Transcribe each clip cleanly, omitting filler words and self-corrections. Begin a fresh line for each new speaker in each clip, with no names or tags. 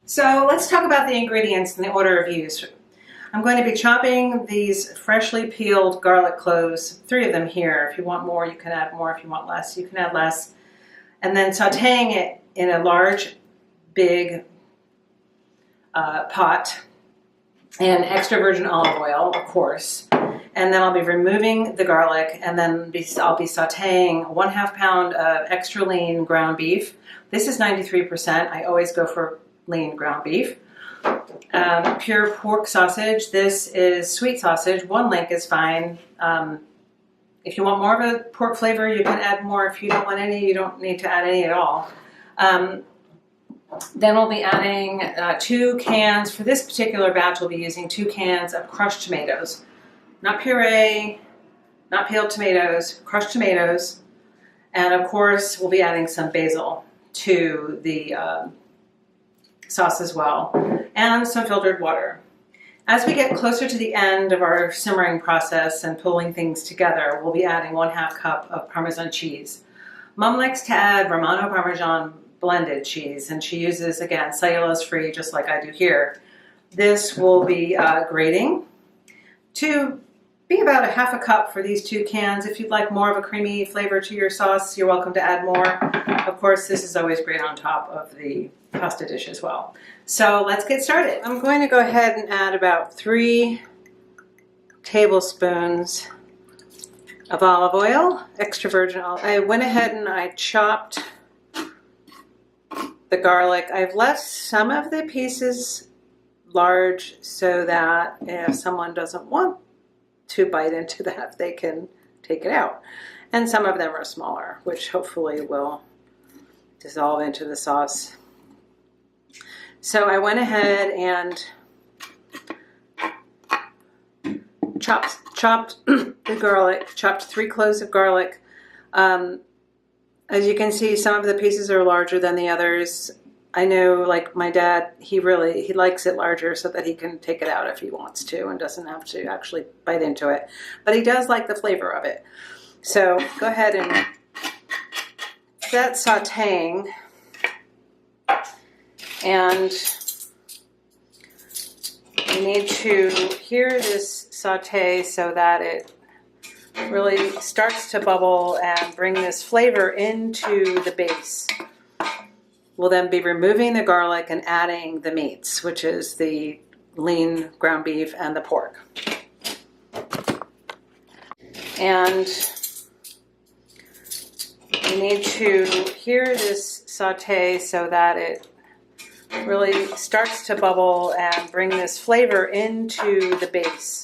So let's talk about the ingredients and the order of use. I'm going to be chopping these freshly peeled garlic cloves, 3 of them here. If you want more, you can add more. If you want less, you can add less. And then sauteing it in a large, big pot in extra virgin olive oil, of course. And then I'll be removing the garlic, and then I'll be sauteing 1/2 pound of extra lean ground beef. This is 93%. I always go for lean ground beef. Pure pork sausage. This is sweet sausage. 1 link is fine. If you want more of a pork flavor, you can add more. If you don't want any, you don't need to add any at all. Then we'll be adding 2 cans. For this particular batch, we'll be using 2 cans of crushed tomatoes. Not puree, not peeled tomatoes, crushed tomatoes. And of course, we'll be adding some basil to the sauce as well, and some filtered water. As we get closer to the end of our simmering process and pulling things together, we'll be adding 1/2 cup of Parmesan cheese. Mom likes to add Romano Parmesan blended cheese, and she uses, again, cellulose-free, just like I do here. This will be grating to be about 1/2 cup for these 2 cans. If you'd like more of a creamy flavor to your sauce, you're welcome to add more. Of course, this is always great on top of the pasta dish as well. So let's get started. I'm going to go ahead and add about 3 tablespoons of olive oil, extra virgin olive. I went ahead and I chopped the garlic. I've left some of the pieces large so that if someone doesn't want to bite into that, they can take it out. And some of them are smaller, which hopefully will dissolve into the sauce. So I went ahead and chopped the garlic, chopped 3 cloves of garlic. As you can see, some of the pieces are larger than the others. I know, like my dad, he likes it larger so that he can take it out if he wants to and doesn't have to actually bite into it. But he does like the flavor of it. So go ahead and set sauteing. And you need to hear this saute so that it really starts to bubble and bring this flavor into the base. We'll then be removing the garlic and adding the meats, which is the lean ground beef and the pork. And you need to hear this saute so that it really starts to bubble and bring this flavor into the base.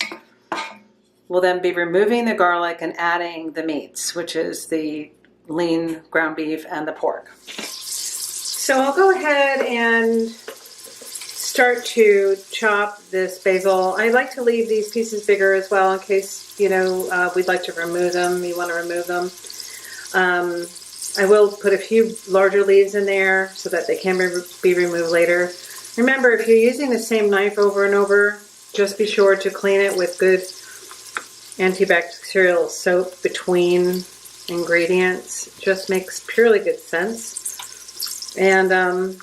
We'll then be removing the garlic and adding the meats, which is the lean ground beef and the pork. So I'll go ahead and start to chop this basil. I like to leave these pieces bigger as well in case, we'd like to remove them. You want to remove them. I will put a few larger leaves in there so that they can be removed later. Remember, if you're using the same knife over and over, just be sure to clean it with good antibacterial soap between ingredients. It just makes purely good sense. And go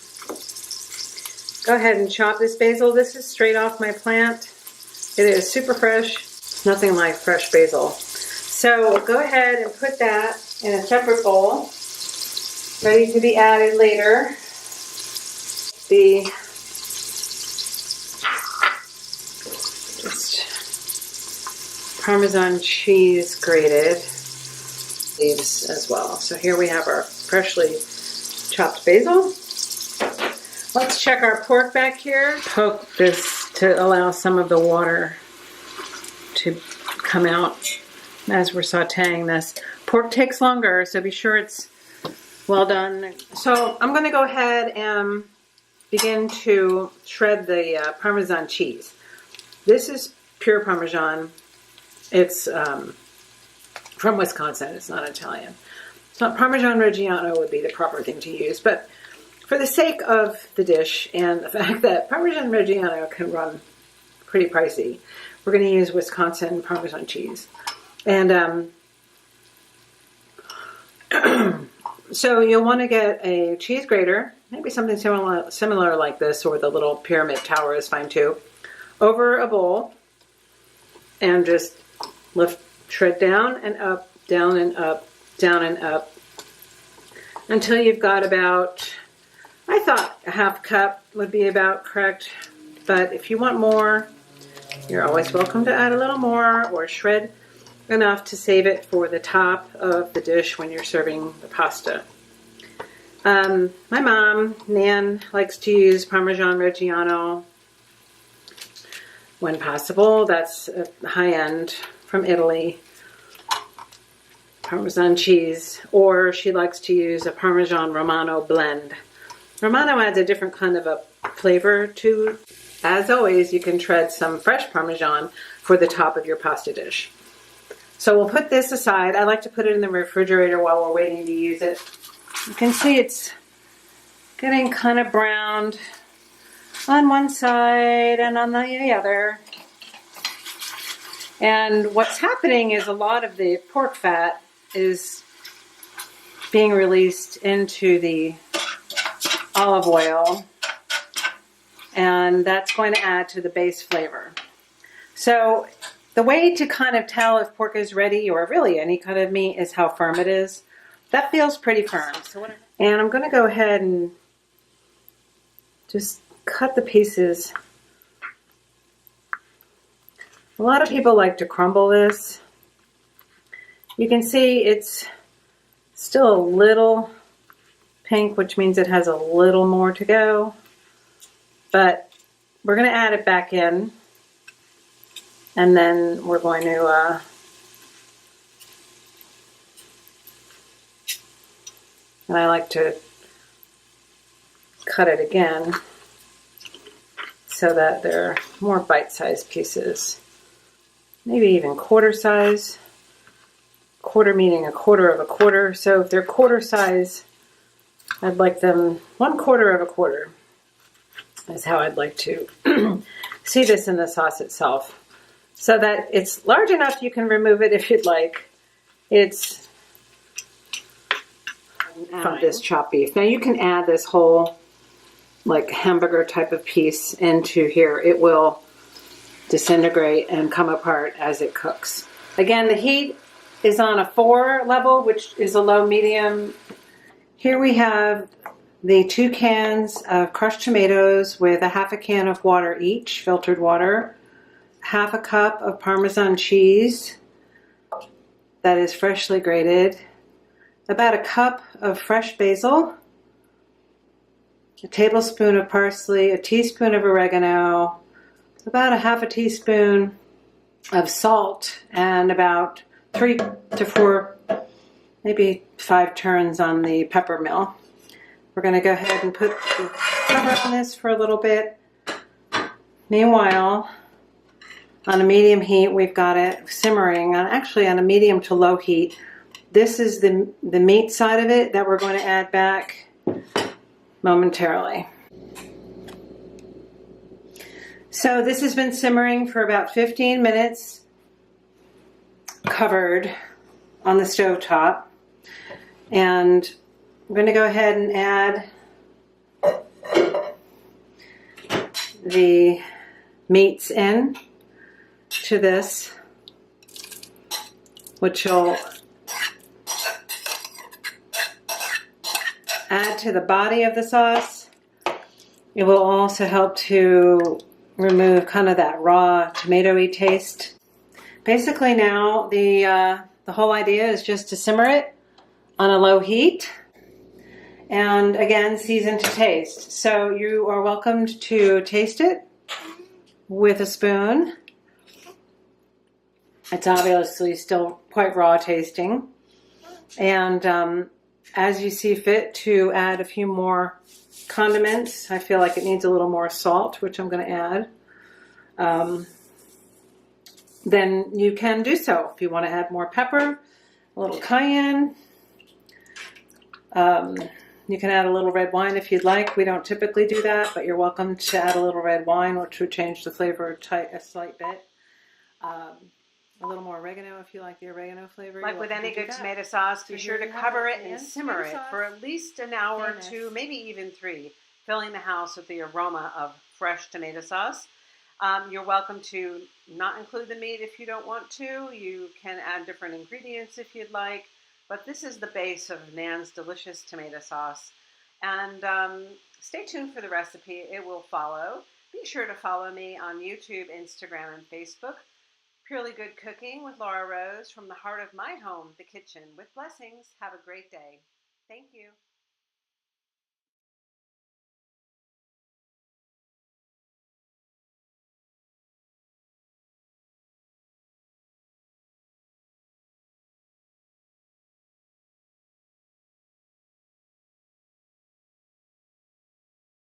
ahead and chop this basil. This is straight off my plant. It is super fresh. Nothing like fresh basil. So go ahead and put that in a separate bowl, ready to be added later. The Parmesan cheese grated leaves as well. So here we have our freshly chopped basil. Let's check our pork back here. Poke this to allow some of the water to come out as we're sauteing this. Pork takes longer, so be sure it's well done. So I'm going to go ahead and begin to shred the Parmesan cheese. This is pure Parmesan. It's from Wisconsin. It's not Italian. So Parmesan Reggiano would be the proper thing to use, but for the sake of the dish and the fact that Parmesan Reggiano can run pretty pricey, we're going to use Wisconsin Parmesan cheese. And So you'll want to get a cheese grater, maybe something similar like this, or the little pyramid tower is fine too, over a bowl, and just shred down and up, down and up, down and up, until you've got about, I thought a half cup would be about correct, but if you want more, you're always welcome to add a little more, or shred enough to save it for the top of the dish when you're serving the pasta. My mom, Nan, likes to use Parmesan Reggiano when possible. That's a high end from Italy. Parmesan cheese. Or she likes to use a Parmesan Romano blend. Romano adds a different kind of a flavor to. As always, you can shred some fresh Parmesan for the top of your pasta dish. So we'll put this aside. I like to put it in the refrigerator while we're waiting to use it. You can see it's getting kind of browned on one side and on the other. And what's happening is a lot of the pork fat is being released into the olive oil, and that's going to add to the base flavor. So the way to kind of tell if pork is ready, or really any kind of meat, is how firm it is. That feels pretty firm. And I'm going to go ahead and just cut the pieces. A lot of people like to crumble this. You can see it's still a little pink, which means it has a little more to go. But we're going to add it back in. And then we're going to and I like to cut it again so that they're more bite-sized pieces. Maybe even quarter size. Quarter meaning a quarter of a quarter. So if they're quarter size, I'd like them 1/4 of a quarter is how I'd like to see this in the sauce itself. So that it's large enough you can remove it if you'd like. It's from this chopped beef. Now you can add this whole like hamburger type of piece into here. It will disintegrate and come apart as it cooks. Again, the heat is on a 4 level, which is a low medium. Here we have the 2 cans of crushed tomatoes with a half a can of water each, filtered water. Half a cup of Parmesan cheese that is freshly grated, about a cup of fresh basil, a tablespoon of parsley, a teaspoon of oregano, about a half a teaspoon of salt, and about 3 to 4, maybe 5 turns on the pepper mill. We're going to go ahead and put the cover on this for a little bit. Meanwhile, on a medium heat, we've got it simmering, actually on a medium to low heat. This is the meat side of it that we're going to add back momentarily. So this has been simmering for about 15 minutes, covered on the stovetop. And I'm going to go ahead and add the meats in to this, which will add to the body of the sauce. It will also help to remove kind of that raw tomatoey taste. Basically now the whole idea is just to simmer it on a low heat, and again season to taste. So you are welcomed to taste it with a spoon. It's obviously still quite raw tasting, and as you see fit to add a few more condiments. I feel like it needs a little more salt, which I'm going to add. Then you can do so. If you want to add more pepper, a little cayenne. You can add a little red wine if you'd like. We don't typically do that, but you're welcome to add a little red wine, which would change the flavor a slight bit. A little more oregano if you like the oregano flavor.
Like
You're
with
welcome
any
to do
good
that.
tomato sauce,
So
be sure
here
to
you have
cover it and
Nan's
simmer
tomato
it
sauce.
for at least an hour or
Famous.
two, maybe even 3, filling the house with the aroma of fresh tomato sauce. You're welcome to not include the meat if you don't want to. You can add different ingredients if you'd like, but this is the base of Nan's delicious tomato sauce. And stay tuned for the recipe. It will follow. Be sure to follow me on YouTube, Instagram, and Facebook. Purely Good Cooking with Laura Rose from the heart of my home, the kitchen. With blessings. Have a great day. Thank you.